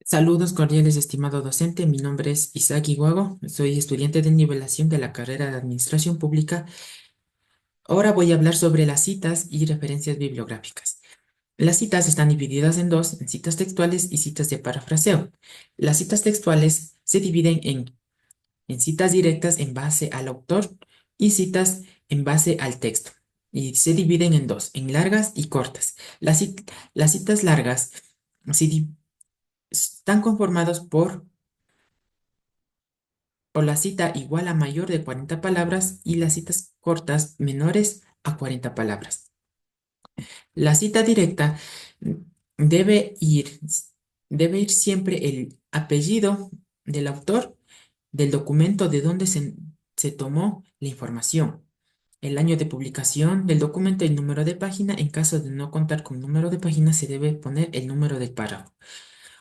Saludos cordiales, estimado docente. Mi nombre es Isaac Iguago. Soy estudiante de nivelación de la carrera de Administración Pública. Ahora voy a hablar sobre las citas y referencias bibliográficas. Las citas están divididas en dos, en citas textuales y citas de parafraseo. Las citas textuales se dividen en citas directas en base al autor y citas en base al texto. Y se dividen en dos, en largas y cortas. Las citas largas están conformadas por la cita igual a mayor de 40 palabras y las citas cortas menores a 40 palabras. La cita directa mm, debe ir, debe ir siempre el apellido del autor del documento de donde se tomó la información, el año de publicación del documento y el número de página. En caso de no contar con número de página, se debe poner el número del párrafo.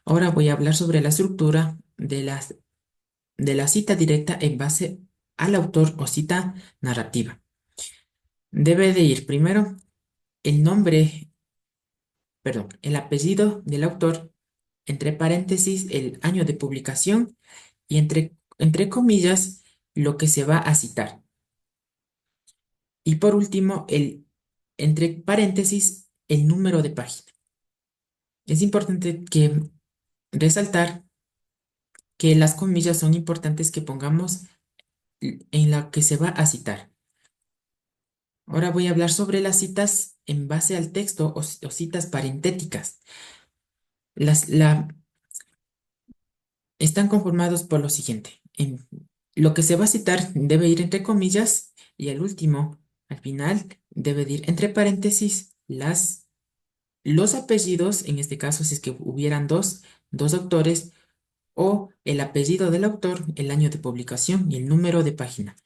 Ahora voy a hablar sobre la estructura de la cita directa en base al autor o cita narrativa. Debe de ir primero el nombre, perdón, el apellido del autor, entre paréntesis el año de publicación y entre comillas lo que se va a citar. Y por último, entre paréntesis el número de página. Es importante resaltar que las comillas son importantes que pongamos en la que se va a citar. Ahora voy a hablar sobre las citas en base al texto o citas parentéticas. Las están conformados por lo siguiente. Lo que se va a citar debe ir entre comillas y el último, al final, debe de ir entre paréntesis los apellidos, en este caso, si es que hubieran dos autores, o el apellido del autor, el año de publicación y el número de página.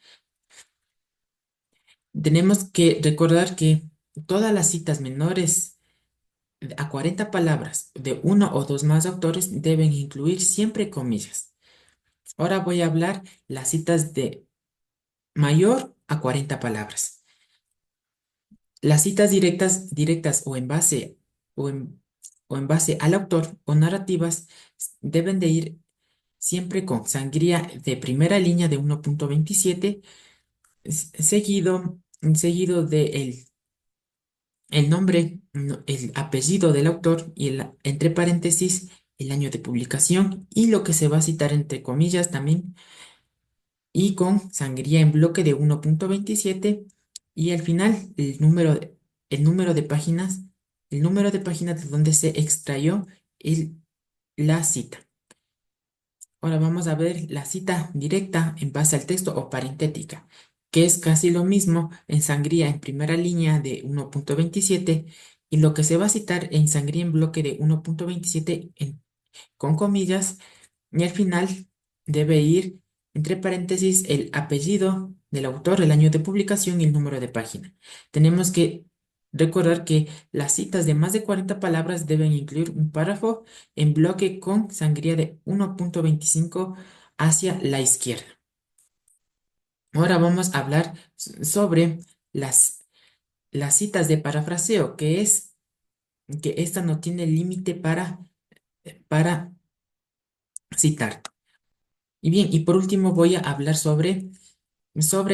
Tenemos que recordar que todas las citas menores a 40 palabras de uno o dos más autores deben incluir siempre comillas. Ahora voy a hablar las citas de mayor a 40 palabras. Las citas directas o en, o en base al autor o narrativas deben de ir siempre con sangría de primera línea de 1.27, seguido de el nombre, no, el apellido del autor y entre paréntesis el año de publicación y lo que se va a citar entre comillas también y con sangría en bloque de 1.27 y al final el número de páginas, el número de páginas de donde se extrayó la cita. Ahora vamos a ver la cita directa en base al texto o parentética, que es casi lo mismo en sangría en primera línea de 1.27 y lo que se va a citar en sangría en bloque de 1.27 con comillas y al final debe ir entre paréntesis el apellido del autor, el año de publicación y el número de página. Tenemos que recordar que las citas de más de 40 palabras deben incluir un párrafo en bloque con sangría de 1.25 hacia la izquierda. Ahora vamos a hablar sobre las citas de parafraseo, que es que esta no tiene límite para citar. Y bien, y por último voy a hablar sobre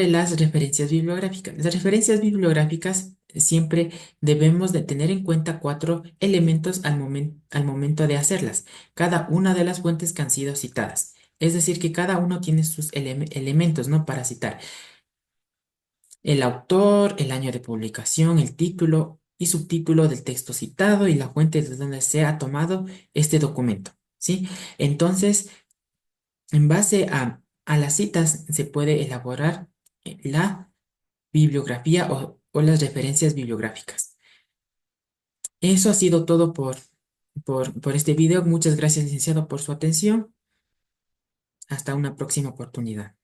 las referencias bibliográficas. Las referencias bibliográficas siempre debemos de tener en cuenta cuatro elementos al momento de hacerlas, cada una de las fuentes que han sido citadas. Es decir, que cada uno tiene sus elementos, ¿no? Para citar el autor, el año de publicación, el título y subtítulo del texto citado y la fuente de donde se ha tomado este documento, ¿sí? Entonces, en base a las citas se puede elaborar la bibliografía o las referencias bibliográficas. Eso ha sido todo por este video. Muchas gracias, licenciado, por su atención. Hasta una próxima oportunidad.